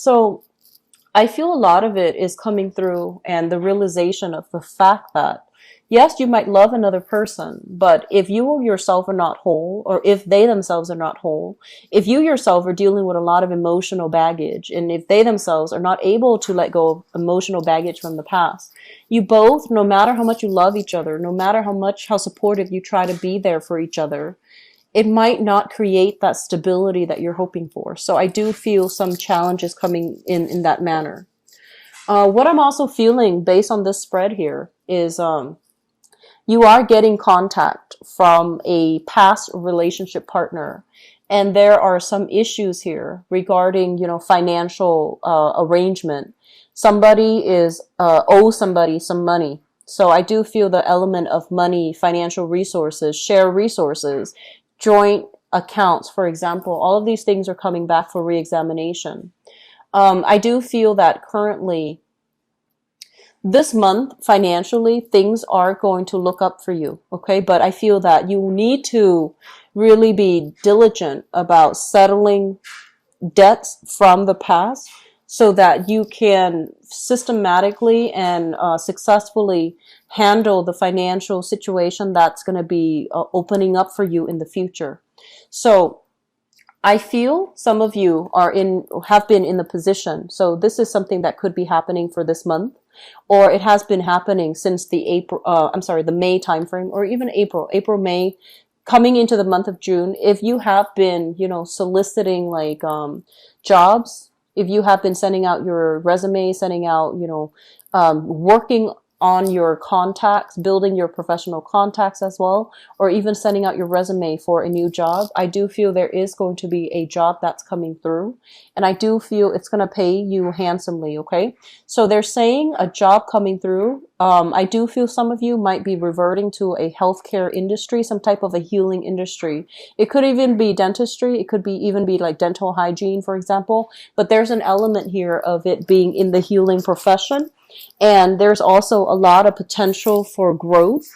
So I feel a lot of it is coming through and the realization of the fact that, yes, you might love another person, but if you yourself are not whole, or if they themselves are not whole, if you yourself are dealing with a lot of emotional baggage, and if they themselves are not able to let go of emotional baggage from the past, you both, no matter how much you love each other, no matter how supportive you try to be there for each other, it might not create that stability that you're hoping for. So I do feel some challenges coming in that manner. What I'm also feeling based on this spread here is you are getting contact from a past relationship partner, and there are some issues here regarding, financial arrangement. Somebody is owes somebody some money. So I do feel the element of money, financial resources, share resources, joint accounts, for example, all of these things are coming back for reexamination. I do feel that currently this month financially things are going to look up for you, okay? But I feel that you need to really be diligent about settling debts from the past so that you can systematically and successfully handle the financial situation that's going to be opening up for you in the future. So I feel some of you have been in the position. So this is something that could be happening for this month, or it has been happening since the May timeframe, or even April, May, coming into the month of June. If you have been, soliciting like, jobs, if you have been sending out your resume, sending out, working on your contacts, building your professional contacts as well, or even sending out your resume for a new job, I do feel there is going to be a job that's coming through, and I do feel it's going to pay you handsomely, okay? So they're saying a job coming through. I do feel some of you might be reverting to a healthcare industry, some type of a healing industry. It could even be dentistry. It could even be like dental hygiene, for example, but there's an element here of it being in the healing profession. And there's also a lot of potential for growth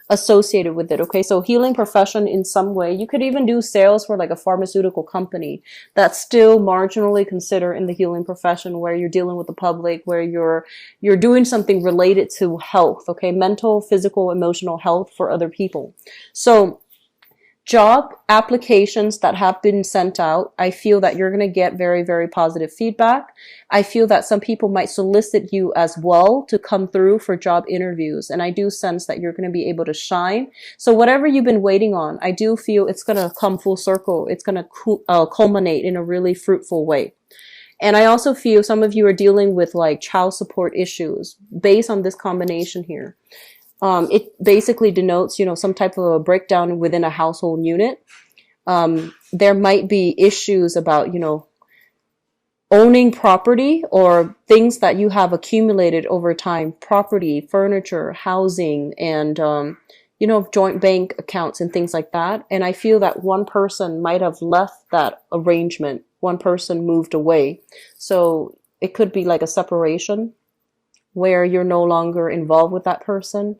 associated with it. Okay. So healing profession in some way, you could even do sales for like a pharmaceutical company that's still marginally considered in the healing profession, where you're dealing with the public, where you're doing something related to health. Okay. Mental, physical, emotional health for other people. So job applications that have been sent out, I feel that you're going to get very, very positive feedback. I feel that some people might solicit you as well to come through for job interviews. And I do sense that you're going to be able to shine. So whatever you've been waiting on, I do feel it's going to come full circle. It's going to culminate in a really fruitful way. And I also feel some of you are dealing with like child support issues based on this combination here. It basically denotes, some type of a breakdown within a household unit. There might be issues about, owning property or things that you have accumulated over time, property, furniture, housing, and, joint bank accounts and things like that. And I feel that one person might have left that arrangement. One person moved away. So it could be like a separation, where you're no longer involved with that person,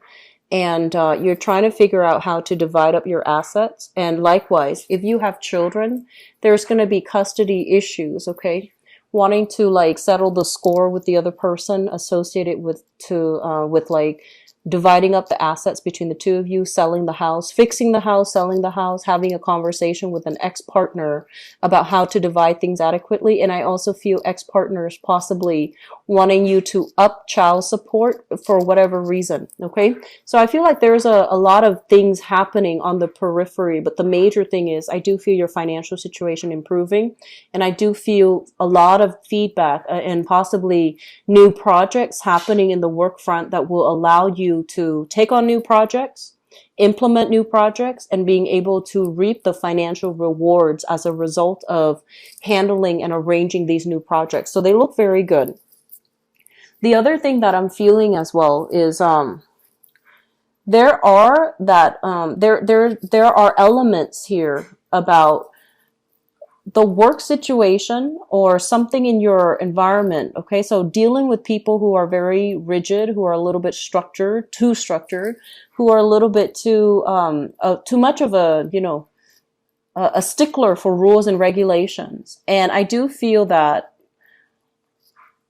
and you're trying to figure out how to divide up your assets. And likewise, if you have children, there's going to be custody issues, okay? Wanting to like settle the score with the other person associated with like dividing up the assets between the two of you, selling the house, fixing the house, selling the house, having a conversation with an ex-partner about how to divide things adequately. And I also feel ex-partners possibly wanting you to up child support for whatever reason, okay? So I feel like there's a lot of things happening on the periphery, but the major thing is I do feel your financial situation improving, and I do feel a lot of feedback and possibly new projects happening in the work front that will allow you to take on new projects, implement new projects, and being able to reap the financial rewards as a result of handling and arranging these new projects. So they look very good. The other thing that I'm feeling as well is there are elements here about the work situation or something in your environment. Okay, so dealing with people who are very rigid, who are a little bit too structured, who are a little bit too much of a stickler for rules and regulations. And I do feel that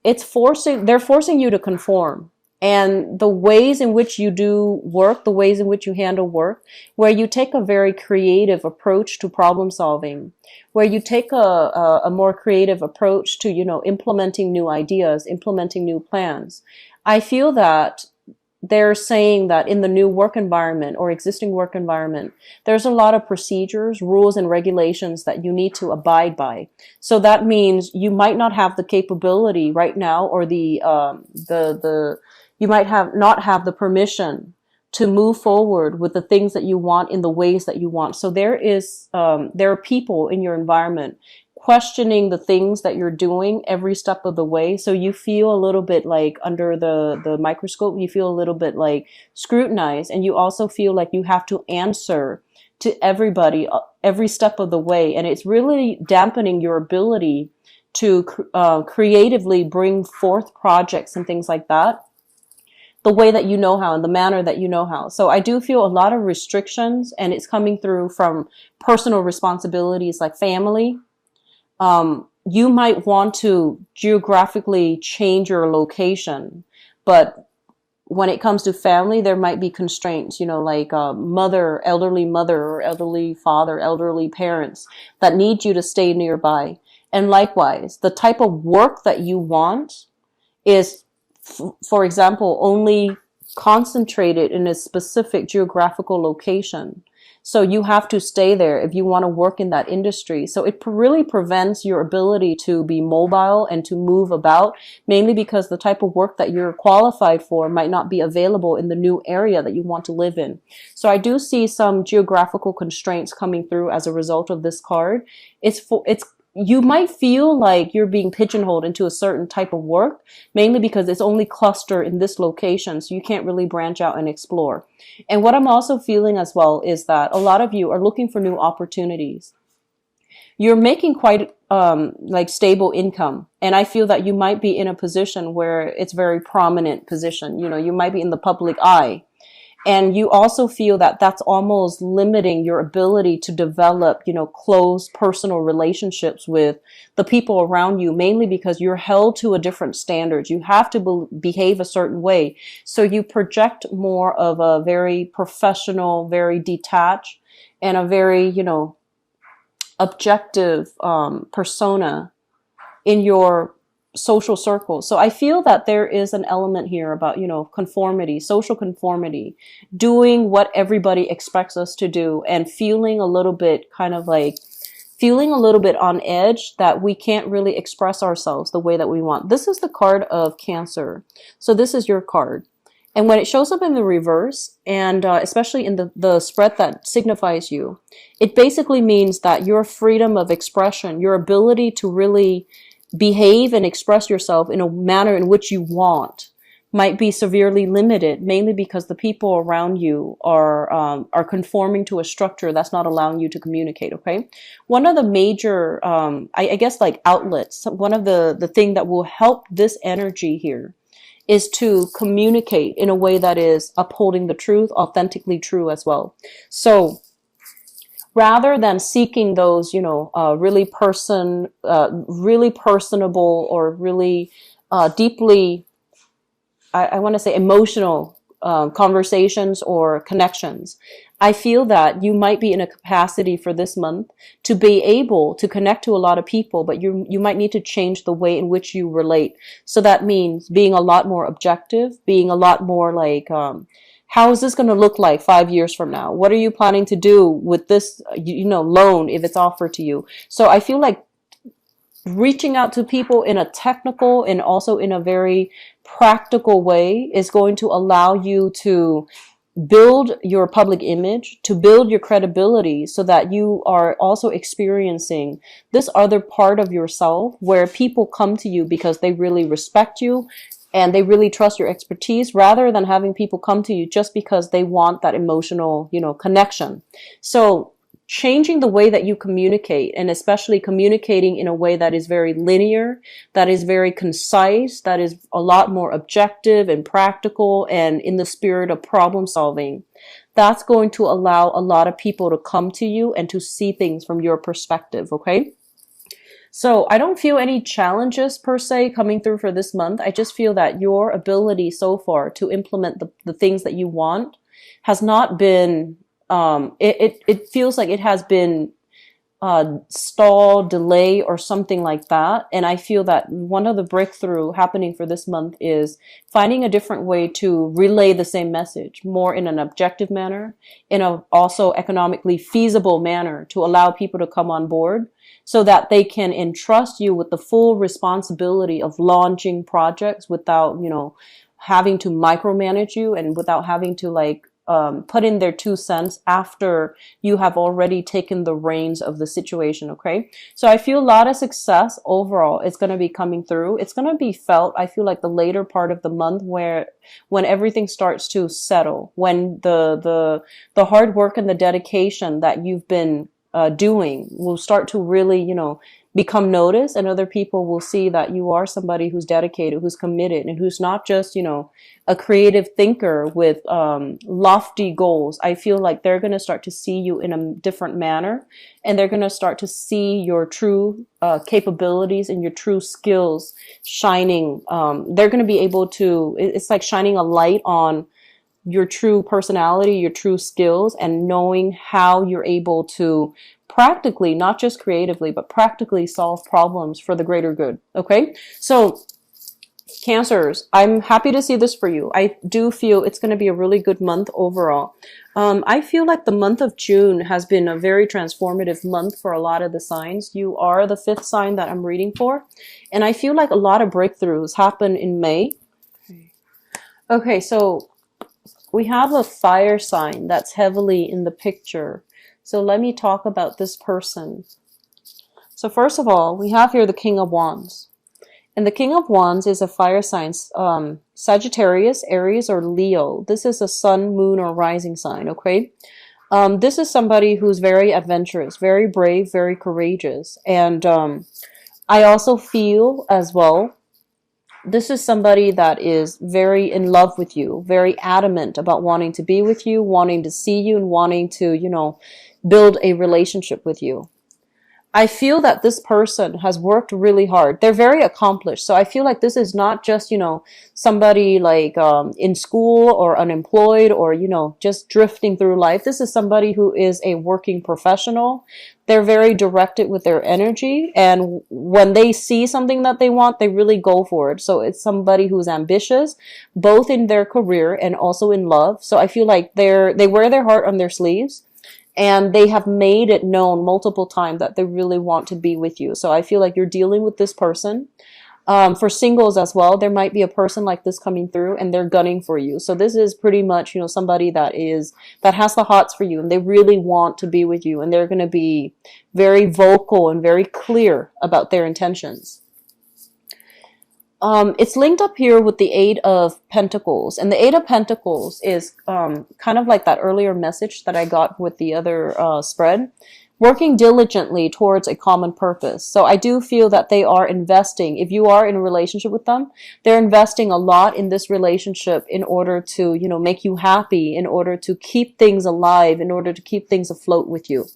they're forcing you to conform. And the ways in which you do work, the ways in which you handle work, where you take a very creative approach to problem solving, where you take a more creative approach to, implementing new ideas, implementing new plans. I feel that they're saying that in the new work environment or existing work environment, there's a lot of procedures, rules, and regulations that you need to abide by. So that means you might not have the capability right now, or you might not have the permission to move forward with the things that you want in the ways that you want. So there are people in your environment questioning the things that you're doing every step of the way. So you feel a little bit like under the microscope, you feel a little bit like scrutinized, and you also feel like you have to answer to everybody every step of the way. And it's really dampening your ability to creatively bring forth projects and things like that the way that you know how, in the manner that you know how. So I do feel a lot of restrictions, and it's coming through from personal responsibilities like family. You might want to geographically change your location, but when it comes to family, there might be constraints, like elderly mother or elderly father, elderly parents that need you to stay nearby. And likewise, the type of work that you want is, for example, only concentrated in a specific geographical location. So you have to stay there if you want to work in that industry. So it really prevents your ability to be mobile and to move about, mainly because the type of work that you're qualified for might not be available in the new area that you want to live in. So I do see some geographical constraints coming through as a result of this card. You might feel like you're being pigeonholed into a certain type of work, mainly because it's only clustered in this location, so you can't really branch out and explore. And what I'm also feeling as well is that a lot of you are looking for new opportunities. You're making quite stable income, and I feel that you might be in a position where it's very prominent position. You might be in the public eye. And you also feel that that's almost limiting your ability to develop, close personal relationships with the people around you, mainly because you're held to a different standard. You have to behave a certain way. So you project more of a very professional, very detached, and a very, objective persona in your social circle. So I feel that there is an element here about, conformity, social conformity, doing what everybody expects us to do, and feeling a little bit on edge that we can't really express ourselves the way that we want. This is the card of Cancer. So this is your card. And when it shows up in the reverse, and especially in the spread that signifies you, it basically means that your freedom of expression, your ability to really behave and express yourself in a manner in which you want, might be severely limited, mainly because the people around you are conforming to a structure that's not allowing you to communicate. Okay, one of the major, I guess, like outlets. One of the thing that will help this energy here is to communicate in a way that is upholding the truth, authentically true as well. So rather than seeking those, really personable or really deeply, I want to say emotional conversations or connections, I feel that you might be in a capacity for this month to be able to connect to a lot of people, but you might need to change the way in which you relate. So that means being a lot more objective, being a lot more like, how is this going to look like 5 years from now? What are you planning to do with this, loan if it's offered to you? So I feel like reaching out to people in a technical and also in a very practical way is going to allow you to build your public image, to build your credibility, so that you are also experiencing this other part of yourself where people come to you because they really respect you and they really trust your expertise, rather than having people come to you just because they want that emotional, connection. So changing the way that you communicate, and especially communicating in a way that is very linear, that is very concise, that is a lot more objective and practical and in the spirit of problem solving, that's going to allow a lot of people to come to you and to see things from your perspective. Okay. So I don't feel any challenges per se coming through for this month. I just feel that your ability so far to implement the things that you want has not been, it feels like it has been stall, delay, or something like that. And I feel that one of the breakthrough happening for this month is finding a different way to relay the same message, more in an objective manner, in a also economically feasible manner to allow people to come on board so that they can entrust you with the full responsibility of launching projects without, having to micromanage you and without having to put in their 2 cents after you have already taken the reins of the situation. Okay. So I feel a lot of success overall. It's going to be coming through. It's going to be felt. I feel like the later part of the month when everything starts to settle, when the hard work and the dedication that you've been doing will start to really, become noticed, and other people will see that you are somebody who's dedicated, who's committed, and who's not just, a creative thinker with lofty goals. I feel like they're going to start to see you in a different manner, and they're going to start to see your true capabilities and your true skills shining. They're going to be able to, it's like shining a light on your true personality, your true skills, and knowing how you're able to practically, not just creatively, but practically solve problems for the greater good. Okay. So Cancers, I'm happy to see this for you. I do feel it's going to be a really good month overall. I feel like the month of June has been a very transformative month for a lot of the signs. You are the 5th sign that I'm reading for. And I feel like a lot of breakthroughs happen in May. Okay, so we have a fire sign that's heavily in the picture. So let me talk about this person. So first of all, we have here the King of Wands. And the King of Wands is a fire sign, Sagittarius, Aries, or Leo. This is a sun, moon, or rising sign, okay? This is somebody who's very adventurous, very brave, very courageous. And I also feel as well, this is somebody that is very in love with you, very adamant about wanting to be with you, wanting to see you, and wanting to, build a relationship with you. I feel that this person has worked really hard. They're very accomplished. So I feel like this is not just, somebody like in school or unemployed or, just drifting through life. This is somebody who is a working professional. They're very directed with their energy. And when they see something that they want, they really go for it. So it's somebody who's ambitious, both in their career and also in love. So I feel like they wear their heart on their sleeves. And they have made it known multiple times that they really want to be with you. So I feel like you're dealing with this person. For singles as well, there might be a person like this coming through and they're gunning for you. So this is pretty much, somebody that has the hots for you and they really want to be with you. And they're going to be very vocal and very clear about their intentions. It's linked up here with the 8 of Pentacles. And the 8 of Pentacles is kind of like that earlier message that I got with the other spread. Working diligently towards a common purpose. So I do feel that they are investing. If you are in a relationship with them, they're investing a lot in this relationship in order to, make you happy, in order to keep things alive, in order to keep things afloat with you.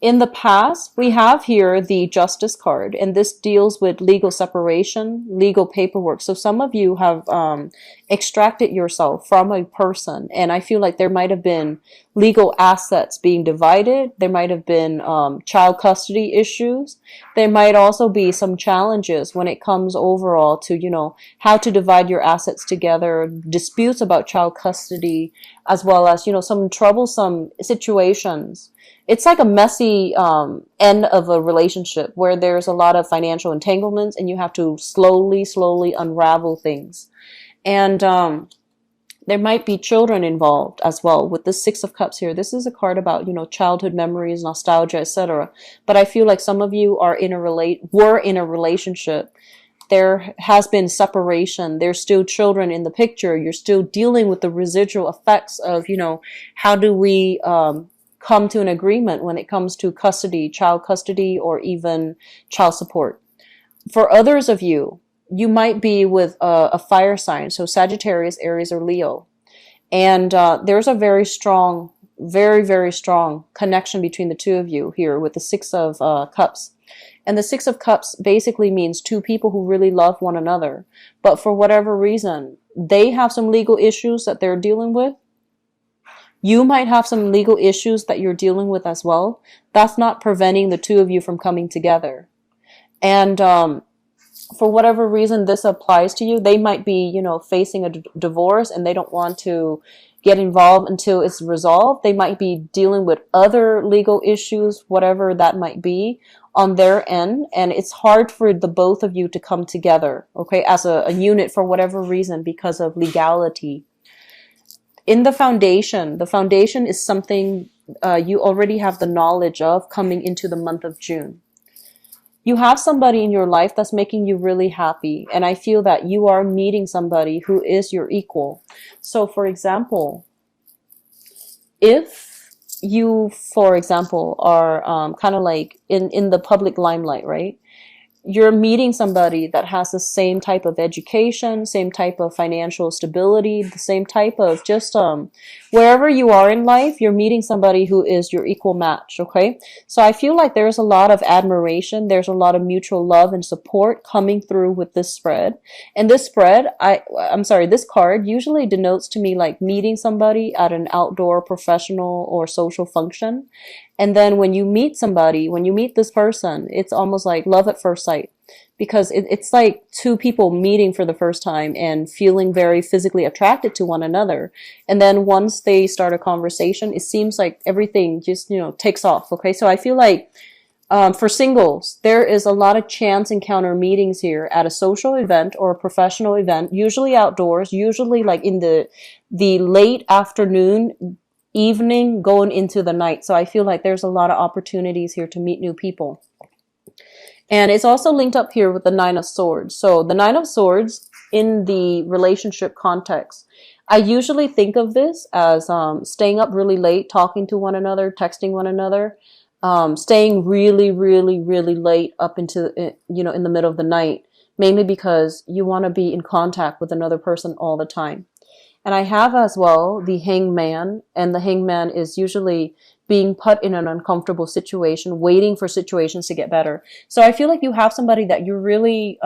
In the past, we have here the Justice card, and this deals with legal separation, legal paperwork. So some of you have extracted yourself from a person, and I feel like there might have been legal assets being divided. There might have been child custody issues. There might also be some challenges when it comes overall to, how to divide your assets together, disputes about child custody, as well as, some troublesome situations. It's like a messy end of a relationship where there's a lot of financial entanglements and you have to slowly unravel things. And there might be children involved as well with the 6 of Cups here. This is a card about, childhood memories, nostalgia, etc. But I feel like some of you were in a relationship. There has been separation. There's still children in the picture. You're still dealing with the residual effects of, how do we come to an agreement when it comes to custody, child custody, or even child support. For others of you, you might be with a fire sign, so Sagittarius, Aries, or Leo. And there's a very strong very, very strong connection between the two of you here with the Six of Cups. And the Six of Cups basically means two people who really love one another. But for whatever reason, they have some legal issues that they're dealing with. You might have some legal issues that you're dealing with as well. That's not preventing the two of you from coming together. And for whatever reason this applies to you, they might be, you know, facing a divorce and they don't want to get involved until it's resolved. They might be dealing with other legal issues, whatever that might be on their end. And it's hard for the both of you to come together, okay, as a unit for whatever reason because of legality. In the foundation is something you already have the knowledge of coming into the month of June. You have somebody in your life that's making you really happy. And I feel that you are meeting somebody who is your equal. So for example, if you, for example, are kind of like in the public limelight, right? You're meeting somebody that has the same type of education, same type of financial stability, the same type of just wherever you are in life, you're meeting somebody who is your equal match, okay? So I feel like there's a lot of admiration, there's a lot of mutual love and support coming through with this spread. And this spread, this card usually denotes to me like meeting somebody at an outdoor professional or social function. And then when you meet somebody, when you meet this person, it's almost like love at first sight because it's like two people meeting for the first time and feeling very physically attracted to one another. And then once they start a conversation, it seems like everything just, you know, takes off. Okay. So I feel like for singles, there is a lot of chance encounter meetings here at a social event or a professional event, usually outdoors, usually like in the late afternoon, evening going into the night. So I feel like there's a lot of opportunities here to meet new people. And it's also linked up here with the Nine of Swords. So the Nine of Swords in the relationship context, I usually think of this as staying up really late, talking to one another, texting one another, staying really, really, really late up into, you know, in the middle of the night, mainly because you want to be in contact with another person all the time. And I have as well the Hangman, and the Hangman is usually being put in an uncomfortable situation, waiting for situations to get better. So I feel like you have somebody that you're really,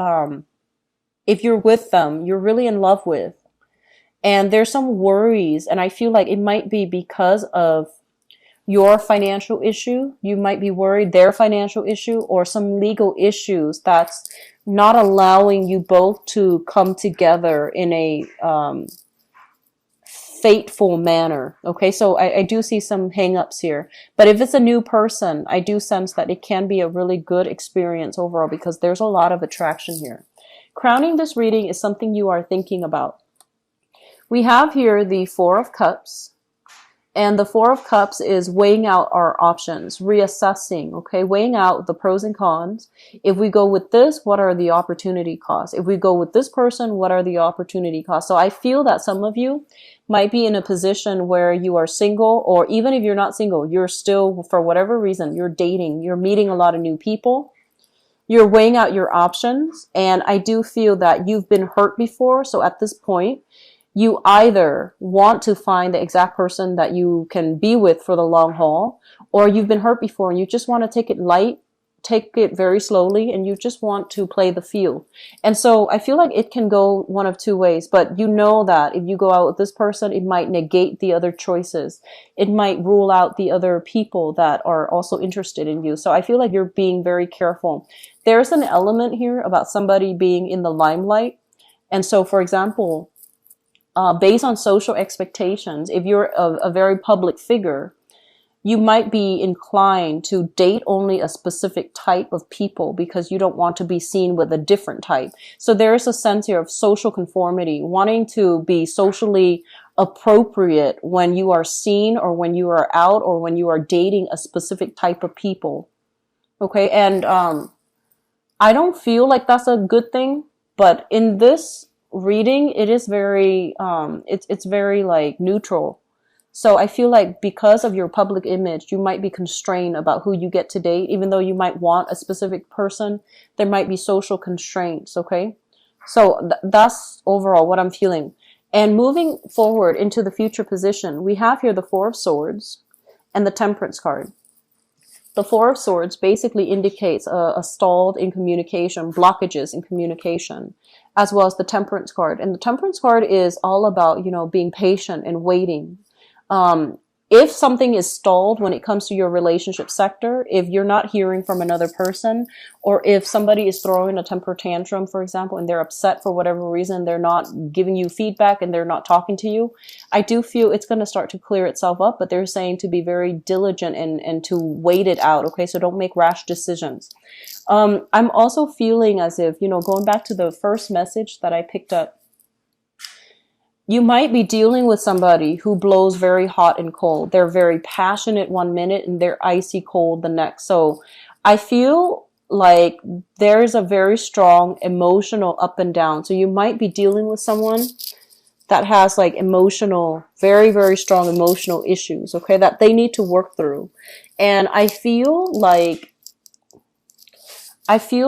if you're with them, you're really in love with. And there's some worries, and I feel like it might be because of your financial issue. You might be worried their financial issue or some legal issues that's not allowing you both to come together in a fateful manner. Okay, so I do see some hang-ups here. But if it's a new person, I do sense that it can be a really good experience overall because there's a lot of attraction here. Crowning this reading is something you are thinking about. We have here the Four of Cups. And the Four of Cups is weighing out our options, reassessing, okay, weighing out the pros and cons. If we go with this, what are the opportunity costs? If we go with this person, what are the opportunity costs? So I feel that some of you might be in a position where you are single, or even if you're not single, you're still, for whatever reason, you're dating, you're meeting a lot of new people. You're weighing out your options. And I do feel that you've been hurt before. So at this point, you either want to find the exact person that you can be with for the long haul, or you've been hurt before and you just want to take it light, take it very slowly, and you just want to play the field. And so I feel like it can go one of two ways, but you know that if you go out with this person, it might negate the other choices. It might rule out the other people that are also interested in you. So I feel like you're being very careful. There's an element here about somebody being in the limelight. And so, for example, based on social expectations, if you're a very public figure, you might be inclined to date only a specific type of people because you don't want to be seen with a different type. So there is a sense here of social conformity, wanting to be socially appropriate when you are seen or when you are out or when you are dating a specific type of people. Okay, and I don't feel like that's a good thing, but in this reading, it is very, it's very like neutral. So I feel like because of your public image, you might be constrained about who you get to date, even though you might want a specific person, there might be social constraints, okay? So that's overall what I'm feeling. And moving forward into the future position, we have here the Four of Swords. and the Temperance card. The Four of Swords basically indicates a stalled in communication, blockages in communication, as well as the Temperance card. And the Temperance card is all about, being patient and waiting. If something is stalled when it comes to your relationship sector, if you're not hearing from another person, or if somebody is throwing a temper tantrum, for example, and they're upset for whatever reason, they're not giving you feedback and they're not talking to you, I do feel it's going to start to clear itself up, but they're saying to be very diligent and to wait it out, okay? So don't make rash decisions. I'm also feeling as if, going back to the first message that I picked up, you might be dealing with somebody who blows very hot and cold. They're very passionate one minute and they're icy cold the next. So I feel like there's a very strong emotional up and down. So you might be dealing with someone that has like very, very strong emotional issues, okay, that they need to work through. And I feel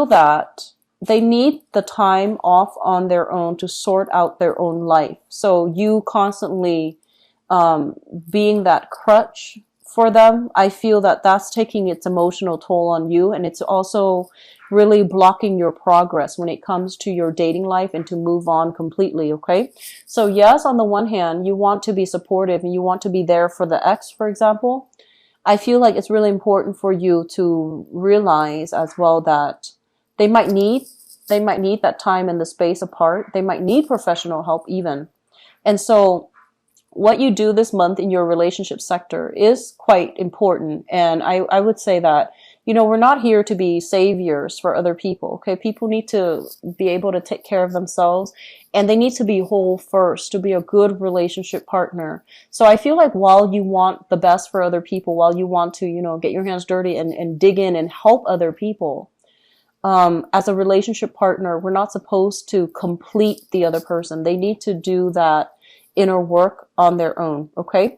that they need the time off on their own to sort out their own life. So you constantly being that crutch for them, I feel that that's taking its emotional toll on you, and it's also really blocking your progress when it comes to your dating life and to move on completely, okay? So yes, on the one hand, you want to be supportive and you want to be there for the ex, for example. I feel like it's really important for you to realize as well that they might need that time and the space apart. They might need professional help even. And so what you do this month in your relationship sector is quite important. And I would say that, we're not here to be saviors for other people. Okay. People need to be able to take care of themselves, and they need to be whole first to be a good relationship partner. So I feel like while you want the best for other people, while you want to, get your hands dirty and dig in and help other people, as a relationship partner, we're not supposed to complete the other person. They need to do that inner work on their own. Okay.